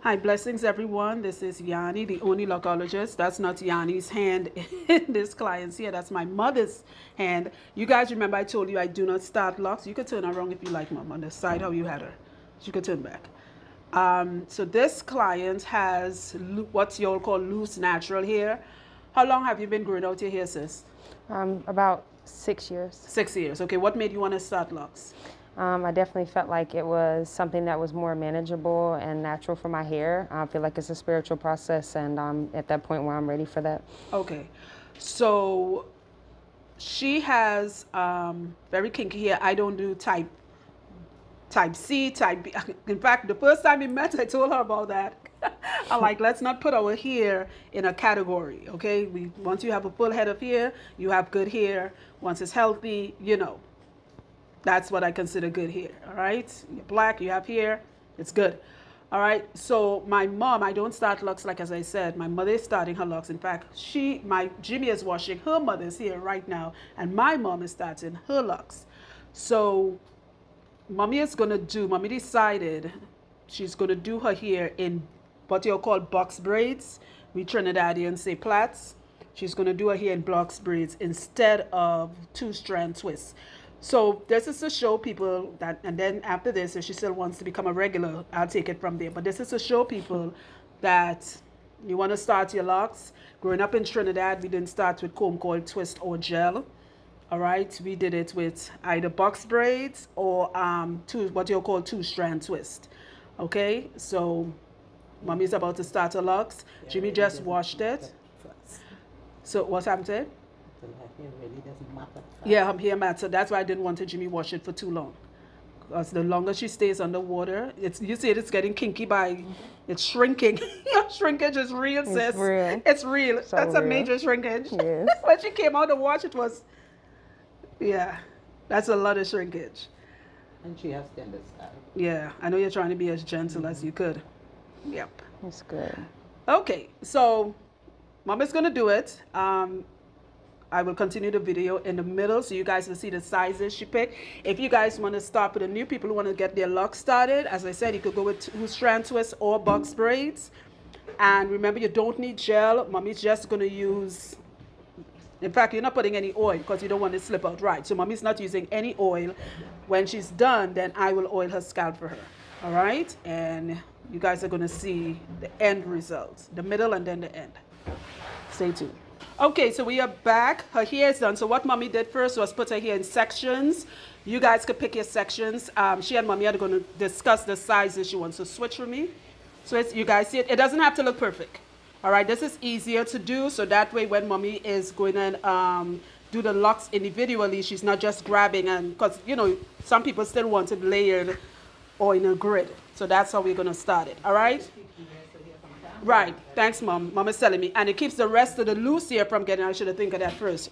Hi, blessings everyone. This is Yanni, the only lockologist. That's not Yanni's hand in this client's here. That's my mother's hand. You guys remember I told you I do not start locks. You could turn around if you like, Mom, on the side how you had her. You could turn back. So this client has what you all call loose natural hair. How long have you been growing out your hair, sis? About 6 years. 6 years. Okay, what made you want to start locks? I definitely felt like it was something that was more manageable and natural for my hair. I feel like it's a spiritual process, and I'm at that point where I'm ready for that. Okay, so she has very kinky hair. I don't do type C, type B. In fact, the first time we met, I told her about that. I'm like, let's not put our hair in a category, okay? Once you have a full head of hair, you have good hair. Once it's healthy, you know. That's what I consider good hair, all right? You're black, you have hair, it's good. All right, so my mom, I don't start locks like as I said. My mother is starting her locks. In fact, Jimmy is washing her mother's hair right now, and my mom is starting her locks. So mommy decided she's gonna do her hair in what you call box braids. We Trinidadians say plaits. She's gonna do her hair in box braids instead of 2-strand twists. So this is to show people that, and then after this, if she still wants to become a regular, I'll take it from there. But this is to show people that you want to start your locks. Growing up in Trinidad, we didn't start with comb coil, twist, or gel. All right, we did it with either box braids or what you call 2-strand twist. Okay, so mommy's about to start her locks. Jimmy just washed it. So what's happened to it? Really doesn't matter. Yeah, her hair matter. That's why I didn't want Jimmy wash it for too long. Because the longer she stays underwater, you see it's getting kinky it's shrinking. Your shrinkage is real, sis. It's real. It's real. So that's real. A major shrinkage. Yes. When she came out to wash it was, yeah, that's a lot of shrinkage. And she has tender style. Yeah, I know you're trying to be as gentle as you could. Yep. It's good. Okay, so Mama's gonna do it. I will continue the video in the middle so you guys will see the sizes she picked. If you guys want to start with the new people who want to get their locks started, as I said, you could go with 2-strand twists or box braids. And remember, you don't need gel. Mommy's just going to use, in fact, you're not putting any oil because you don't want it to slip out right. So mommy's not using any oil. When she's done, then I will oil her scalp for her. All right? And you guys are going to see the end results, the middle and then the end. Stay tuned. Okay, so we are back. Her hair is done. So what mommy did first was put her hair in sections. You guys could pick your sections. She and mommy are going to discuss the sizes she wants to switch for me. So you guys see it. It doesn't have to look perfect. All right, this is easier to do. So that way when mommy is going to do the locks individually, she's not just grabbing. And because, you know, some people still want it layered or in a grid. So that's how we're going to start it. All right? Right. Thanks, Mom. Mom is telling me. And it keeps the rest of the loose hair from getting, I should have think of that first.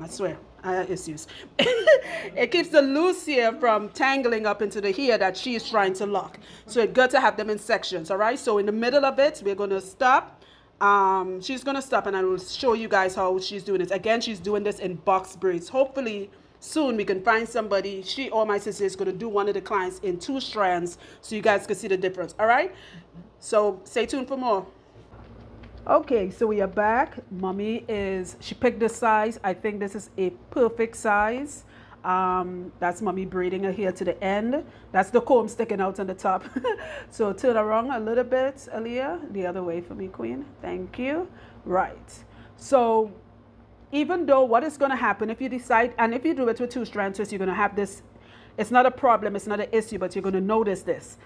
I swear, I have issues. It keeps the loose hair from tangling up into the hair that she is trying to lock. So it's good to have them in sections, all right? So in the middle of it, we're going to stop. She's going to stop, and I will show you guys how she's doing it. Again, she's doing this in box braids. Hopefully, soon we can find somebody, she or my sister is going to do one of the clients in 2 strands so you guys can see the difference, all right? So stay tuned for more. Okay, so we are back. Mommy she picked the size. I think this is a perfect size. That's mommy braiding her hair to the end. That's the comb sticking out on the top. So turn around a little bit, Aaliyah. The other way for me, Queen. Thank you. Right. So even though what is going to happen if you decide, and if you do it with 2-strand twists, you're going to have this. It's not a problem. It's not an issue, but you're going to notice this.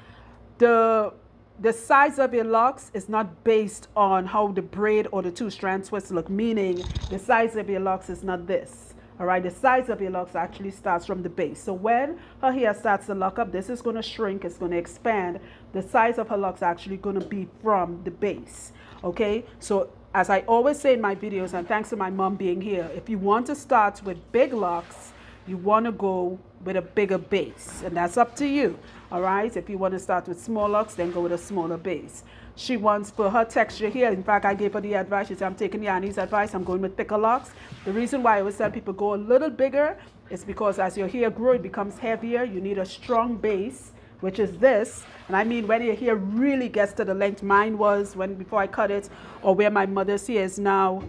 The size of your locks is not based on how the braid or the 2-strand twist look, meaning the size of your locks is not this. All right, the size of your locks actually starts from the base. So when her hair starts to lock up, this is going to shrink, it's going to expand. The size of her locks are actually going to be from the base. Okay, so as I always say in my videos, and thanks to my mom being here, if you want to start with big locks, you want to go with a bigger base, and that's up to you. All right, if you want to start with small locks, then go with a smaller base. She wants for her texture here. In fact, I gave her the advice. She said, I'm taking Yanni's advice. I'm going with thicker locks. The reason why I always tell people go a little bigger is because as your hair grows, it becomes heavier. You need a strong base which is this. And I mean, when your hair really gets to the length mine was before I cut it, or where my mother's hair is now.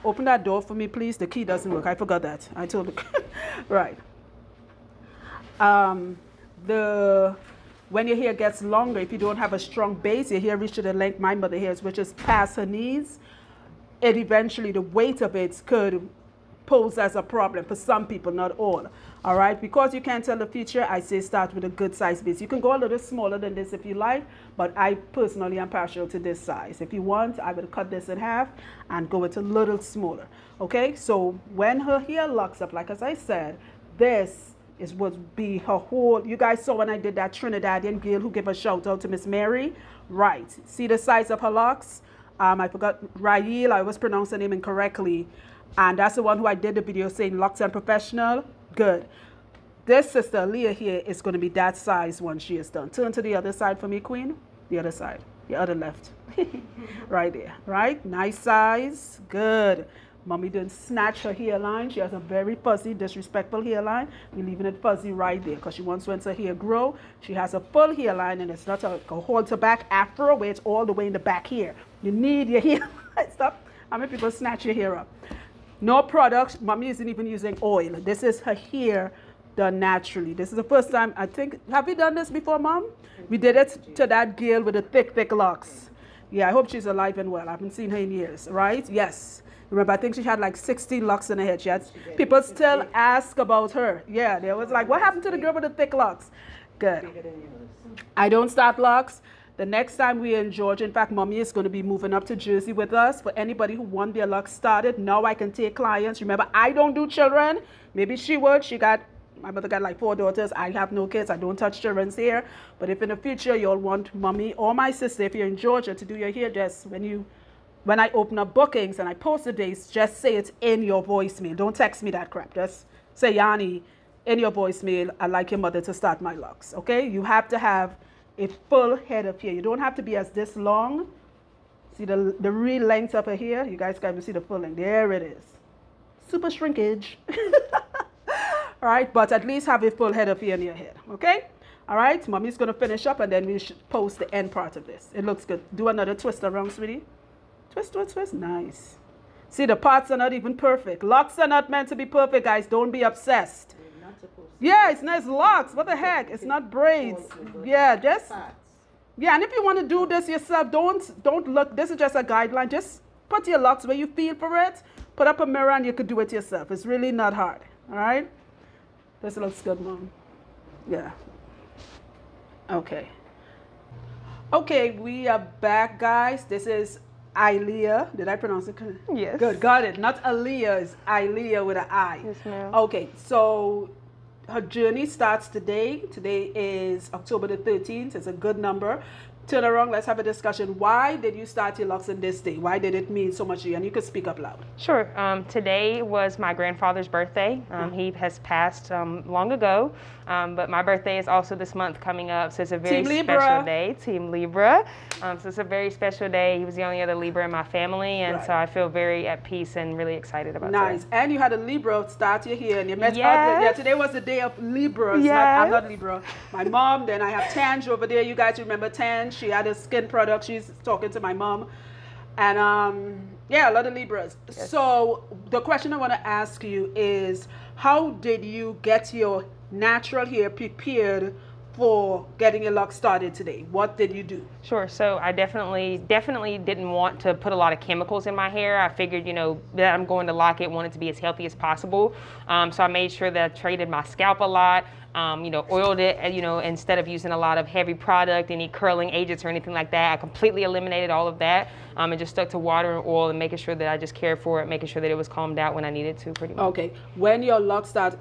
Open that door for me, please. The key doesn't work. I forgot that. I told you. Right. When your hair gets longer, if you don't have a strong base, your hair reaches the length my mother has, which is past her knees, it eventually, the weight of it could pose as a problem for some people, not all. All right, because you can't tell the future, I say start with a good size base. You can go a little smaller than this if you like, but I personally am partial to this size. If you want, I will cut this in half and go it a little smaller. Okay, so when her hair locks up, like as I said, this is what be her whole. You guys saw when I did that Trinidadian girl who gave a shout out to Miss Mary, right? See the size of her locks? I forgot Rail. I always pronounced her name incorrectly. And that's the one who I did the video saying Locs and Professional. Good. This sister Aaliyah here is going to be that size once she is done. Turn to the other side for me, Queen. The other side. The other left. Right there. Right? Nice size. Good. Mommy didn't snatch her hairline. She has a very fuzzy, disrespectful hairline. We're leaving it fuzzy right there because she wants once her hair grow. She has a full hairline and it's not a halter back afro where it's all the way in the back here. You need your hair. Stop. How many people snatch your hair up? No products. Mommy isn't even using oil. This is her hair done naturally. This is the first time, I think, have we done this before, Mom? We did it to that girl with the thick locks. Yeah, I hope she's alive and well. I haven't seen her in years, right? Yes. Remember, I think she had like 16 locks in her head. People still ask about her. Yeah, they was like, what happened to the girl with the thick locks? Good. I don't start locks. The next time we're in Georgia, in fact, Mommy is going to be moving up to Jersey with us. For anybody who want their locks started, now I can take clients. Remember, I don't do children. Maybe she would. My mother got like 4 daughters. I have no kids. I don't touch children's hair. But if in the future you'll want Mommy or my sister, if you're in Georgia, to do your hair, just when I open up bookings and I post the dates, just say it in your voicemail. Don't text me that crap. Just say, Yanni, in your voicemail, I'd like your mother to start my locks. Okay? You have to have a full head of hair. You don't have to be as this long. See the real length of her hair? You guys can see the full length. There it is. Super shrinkage. All right, but at least have a full head of hair in your head. Okay? All right, Mommy's going to finish up and then we should post the end part of this. It looks good. Do another twist around, sweetie. Twist, twist, twist. Nice. See, the parts are not even perfect. Locks are not meant to be perfect, guys. Don't be obsessed. Yeah, it's nice locks. What the heck? It's not braids. Yeah, just. Yeah, and if you want to do this yourself, don't look. This is just a guideline. Just put your locks where you feel for it. Put up a mirror and you could do it yourself. It's really not hard. All right? This looks good, Mom. Yeah. Okay. Okay, we are back, guys. This is Aaliyah. Did I pronounce it correct? Yes. Good, got it. Not Aaliyah, it's Aaliyah with an I. Yes, ma'am. Okay, so her journey starts today. Today is October the 13th. It's a good number. Turn around, let's have a discussion. Why did you start your locks on this day? Why did it mean so much to you? And you could speak up loud. Sure. Today was my grandfather's birthday. He has passed long ago, but my birthday is also this month coming up, so it's a very special day. Team Libra. So it's a very special day. He was the only other Libra in my family, and so I feel very at peace and really excited about that. Nice. And you had a Libra start your hair, and you met other. Yeah, today was the day of Libras. Yes. I'm not Libra. My mom, then I have Tange over there. You guys remember Tange? She had a skin product. She's talking to my mom. And yeah, a lot of Libras. Yes. So the question I want to ask you is, how did you get your natural hair prepared for getting your locks started today? What did you do? Sure. So I definitely didn't want to put a lot of chemicals in my hair. I figured, that I'm going to lock it, want it to be as healthy as possible. So I made sure that I treated my scalp a lot. Oiled it, instead of using a lot of heavy product, any curling agents or anything like that. I completely eliminated all of that and just stuck to water and oil and making sure that I just cared for it, making sure that it was combed out when I needed to, pretty much. Okay. When your locks start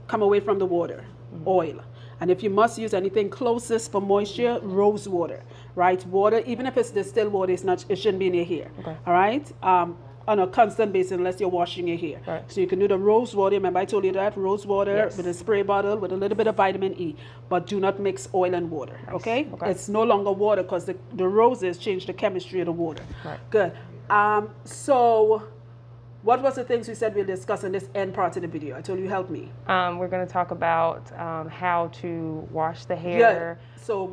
come away from the water, oil. And if you must use anything closest for moisture, rose water, right? Water, even if it's distilled water, it shouldn't be in your hair, okay. All right? On a constant basis unless you're washing your hair. Right. So you can do the rose water. Remember I told you that rose water with a spray bottle with a little bit of vitamin E, but do not mix oil and water, okay? It's no longer water because the roses change the chemistry of the water. Right. Good. So What was the things we said we'll discuss in this end part of the video? I told you help me. We're going to talk about how to wash the hair. Yeah. So,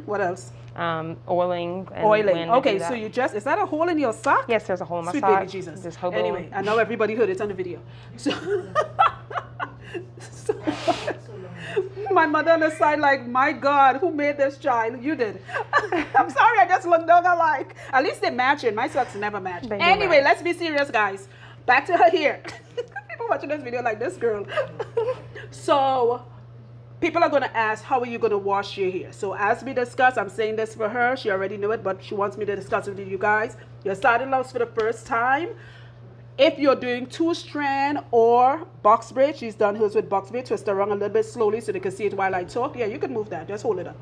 what else? Oiling. And Oiling. when to Okay, do that. so you just, is that a hole in your sock? Yes, there's a hole in my Sweet sock. baby Jesus. Just hobo. Anyway, I know everybody heard it on the video. So, so my mother on the side like, my God, who made this child? You did. I'm sorry, I just looked down. I'm like, at least they match it. My socks never match. Anyway, let's be serious, guys. Back to her hair. People watching this video like, this girl. So, people are going to ask, how are you going to wash your hair? So as we discussed, I'm saying this for her. She already knew it, but she wants me to discuss it with you guys. You're starting locks for the first time. If you're doing 2-strand or box braid, she's done hers with box braid. Twist around a little bit slowly so they can see it while I talk. Yeah, you can move that. Just hold it up.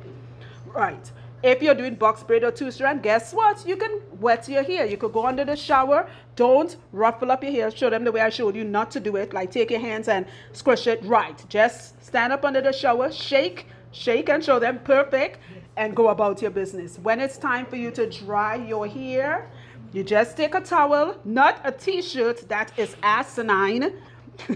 Right. If you're doing box braid or 2-strand, guess what? You can wet your hair. You could go under the shower. Don't ruffle up your hair. Show them the way I showed you not to do it. Like take your hands and squish it. Right. Just stand up under the shower, shake and show them. Perfect. And go about your business. When it's time for you to dry your hair, you just take a towel, not a t-shirt. That is asinine.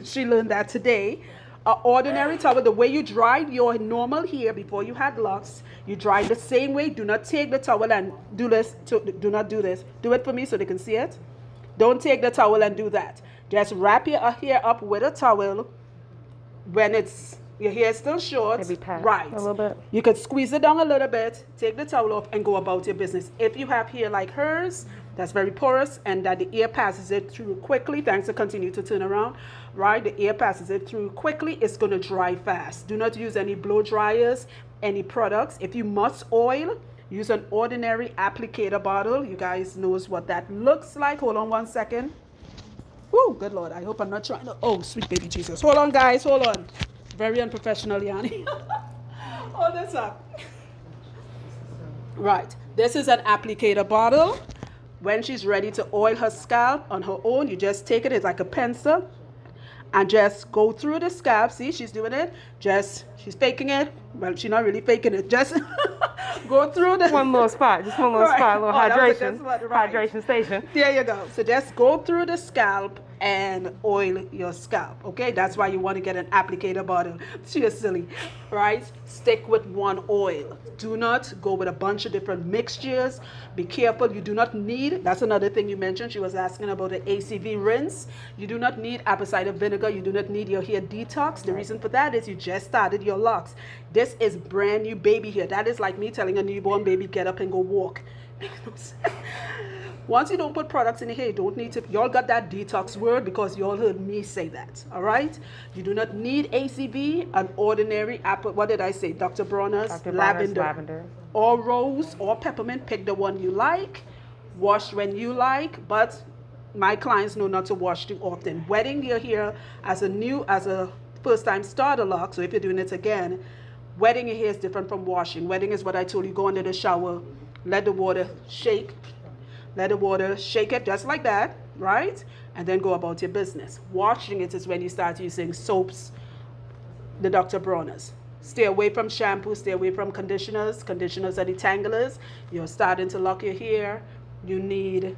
She learned that today. An ordinary towel, the way you dried your normal hair before you had locks, you dry the same way. Do not take the towel and do this. Do not do this. Do it for me so they can see it. Don't take the towel and do that. Just wrap your hair up with a towel when your hair is still short. Maybe pat right. a little bit. You could squeeze it down a little bit, take the towel off, and go about your business. If you have hair like hers, that's very porous, and that the air passes it through quickly, thanks to continue to turn around, right? The air passes it through quickly, it's going to dry fast. Do not use any blow dryers, any products. If you must oil, use an ordinary applicator bottle. You guys knows what that looks like. Hold on 1 second. Woo, good Lord. I hope I'm not trying to, oh, sweet baby Jesus. Hold on, guys, hold on. Very unprofessional, Yanni. Hold this up. Right, this is an applicator bottle. When she's ready to oil her scalp on her own, you just take it, it's like a pencil, and just go through the scalp. See, she's doing it. She's faking it. Well, she's not really faking it. Just go through the... One little spot, just one little spot, a little hydration, right. hydration station. There you go. So just go through the scalp and oil your scalp, okay? That's why you want to get an applicator bottle. You're silly, right? Stick with one oil. Do not go with a bunch of different mixtures. Be careful. You do not need, that's another thing you mentioned. She was asking about the ACV rinse. You do not need apple cider vinegar. You do not need your hair detox. The reason for that is you just started your locks. This is brand new baby hair. That is like me telling a newborn baby, get up and go walk. Once you don't put products in the hair, you don't need to. Y'all got that detox word because y'all heard me say that. All right? You do not need ACV, an ordinary apple. What did I say? Dr. Bronner's lavender. Or rose or peppermint. Pick the one you like. Wash when you like. But my clients know not to wash too often. Wetting your hair as a first-time starter lock. So if you're doing it again, wetting your hair is different from washing. Wetting is what I told you. Go under the shower. Let the water shake. Let the water shake it just like that, right? And then go about your business. Washing it is when you start using soaps, the Dr. Bronner's. Stay away from shampoo, stay away from conditioners. Conditioners are detanglers. You're starting to lock your hair. You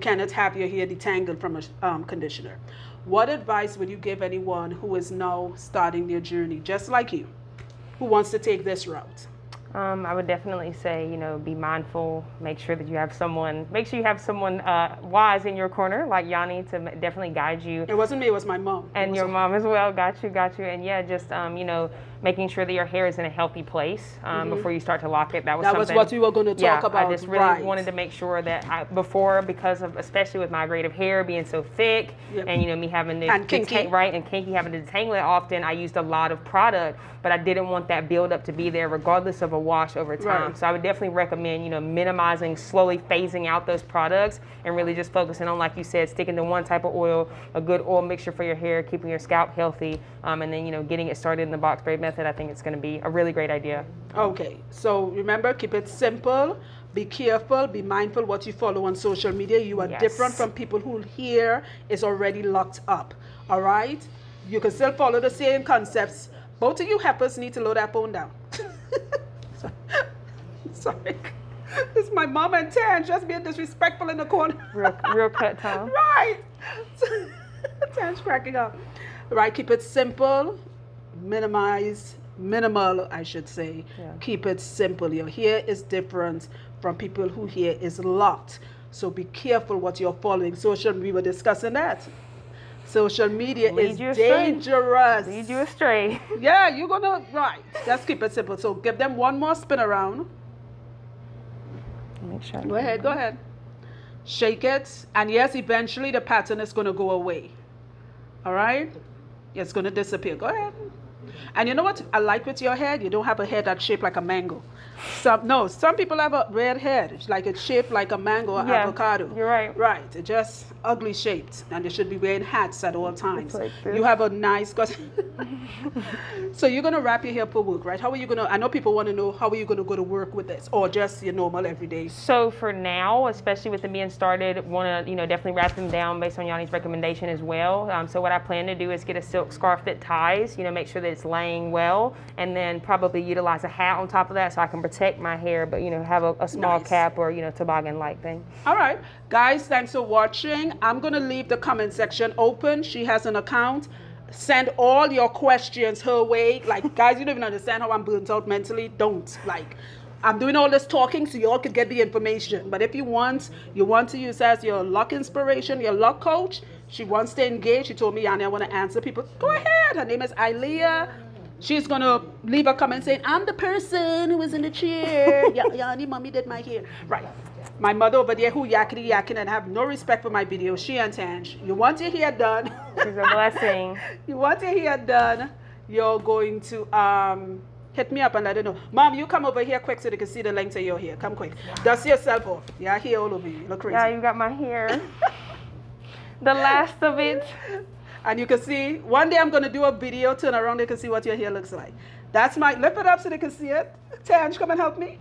cannot have your hair detangled from a conditioner. What advice would you give anyone who is now starting their journey, just like you, who wants to take this route? I would definitely say, be mindful, make sure you have someone wise in your corner, like Yanni, to definitely guide you. It wasn't me, it was my mom. And your mom as well, got you. And yeah, just, making sure that your hair is in a healthy place before you start to lock it. That was what we were going to talk about. I just really wanted to make sure that because of, especially with migrative hair being so thick, and me having to and kinky, and kinky, having to detangle it often, I used a lot of product, but I didn't want that buildup to be there regardless of a wash over time. Right. So I would definitely recommend, minimizing, slowly phasing out those products and really just focusing on, like you said, sticking to one type of oil, a good oil mixture for your hair, keeping your scalp healthy, and then, getting it started in the box braid method. I think it's going to be a really great idea. Okay, so remember, keep it simple, be careful, be mindful what you follow on social media. You are different from people who hair is already locked up, all right? You can still follow the same concepts. Both of you helpers need to load that phone down. Sorry. This is my mom and Tan just being disrespectful in the corner. Real cut time. Right. Tan's cracking up. Right, keep it simple, minimal, I should say. Yeah. Keep it simple. Your hair is different from people who hair is locked. So be careful what you're following. We were discussing that. Social media is dangerous. Lead you astray. Yeah, you're gonna, right. Just keep it simple. So give them one more spin around. Make sure. Go ahead. Shake it. And yes, eventually the pattern is gonna go away. All right? It's gonna disappear. Go ahead. And you know what I like with your head? You don't have a head that's shaped like a mango. Some people have a red head. It's like it's shaped like a mango or avocado. You're right. Right. It's just ugly shaped. And they should be wearing hats at all times. Like this. You have a nice... So you're going to wrap your hair for work, right? How are you going to... I know people want to know, how are you going to go to work with this? Or just your normal everyday? So for now, especially with them being started, want to, definitely wrap them down based on Yanni's recommendation as well. So what I plan to do is get a silk scarf that ties, make sure that it's laying well, and then probably utilize a hat on top of that so I can protect my hair, but have a small cap or toboggan-like thing. All right, guys, thanks for watching. I'm gonna leave the comment section open. She has an account. Send all your questions her way. Like, guys, you don't even understand how I'm burnt out mentally. Don't. Like, I'm doing all this talking so you all could get the information. But if you want to use as your lock inspiration, your lock coach, she wants to engage. She told me, Yanni, I want to answer people. Go ahead. Her name is Ilea. She's going to leave a comment saying, I'm the person who was in the chair. Yanni, mommy did my hair. Right. My mother over there who yakking and have no respect for my videos. She and Tange. You want your hair done. She's a blessing. You want your hair done. You're going to hit me up and let her know. Mom, you come over here quick so they can see the length of your hair. Come quick. Dust yourself off. Yeah, hair all over you. You look crazy. Yeah, you got my hair. The last of it. And you can see, one day I'm going to do a video, turn around, they can see what your hair looks like. That's lift it up so they can see it. Tange, come and help me.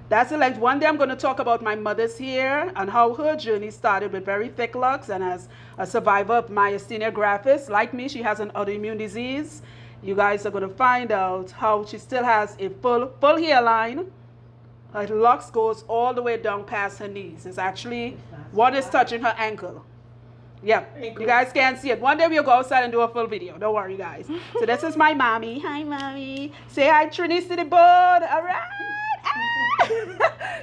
That's the length. One day I'm going to talk about my mother's hair and how her journey started with very thick locks, and as a survivor of myasthenia gravis, like me, she has an autoimmune disease. You guys are going to find out how she still has a full hairline. Her locks goes all the way down past her knees. It's actually what is touching her ankle. Yeah, you guys can't see it. One day we'll go outside and do a full video. Don't worry, guys. So this is my mommy. Hi, mommy. Say hi, Trini, to the board. All right.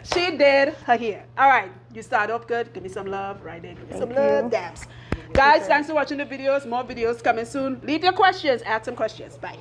She did her hair. All right. You start off good. Give me some love right there. Give me some love. Dabs. Guys, thanks for watching the videos. More videos coming soon. Leave your questions. Ask some questions. Bye.